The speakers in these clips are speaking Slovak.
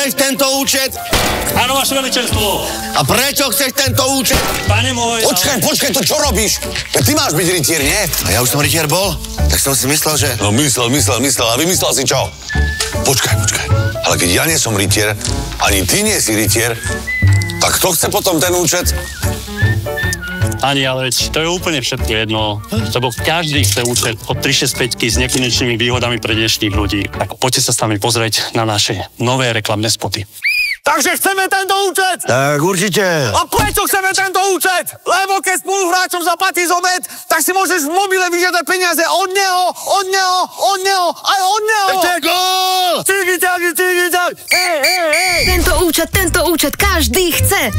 chceš tento účet? Áno, vaše veličenstvo. A prečo chceš tento účet? Pane môj... Počkaj, to čo robíš? Ty máš byť rytier, nie? A ja už som rytier bol? Tak som si myslel, že... No myslel. A vymyslel si čo? Počkaj. Ale keď ja nie som rytier, ani ty nie si rytier, tak kto chce potom ten účet? Ani, ale veď to je úplne všetko jedno, lebo každý chce účet od 365 s nekonečnými výhodami pre dnešných ľudí. Tak poďte sa s nami pozrieť na naše nové reklamné spoty. Takže chceme tento účet! Tak určite. A prečo chceme tento účet? Lebo keď spoluhráčom zaplatíš obed, tak si môžeš v mobile vyžiadať peniaze od neho, aj od neho! To je gól! Tigi-tagi! Hej! Tento účet každý chce.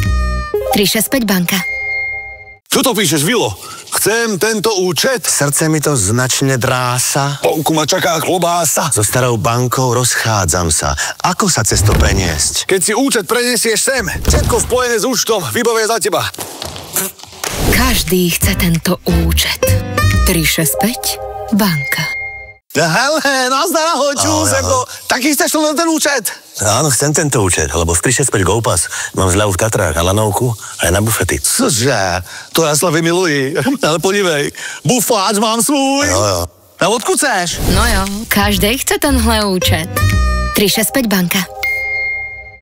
365 banka. Čo to píšeš, Vilo? Chcem tento účet? Srdce mi to značne drása. Vonku ma čaká klobása. So starou bankou rozchádzam sa. Ako sa cez to preniesť? Keď si účet prenesieš sem, všetko spojené s účtom vybavuje za teba. Každý chce tento účet. 365 banka. Hele, nazdar, ahoj, čúseko. Taký chceš to na ten účet? Áno, chcem tento účet, lebo v 365 GoPass mám zľavu v Tatrách a lanovku aj na bufety. Cože? To ja sa vymiluji. Ale podívej, bufáč mám svůj. Jo. A odkud chceš? No jo, každý chce tenhle účet. 365 banka.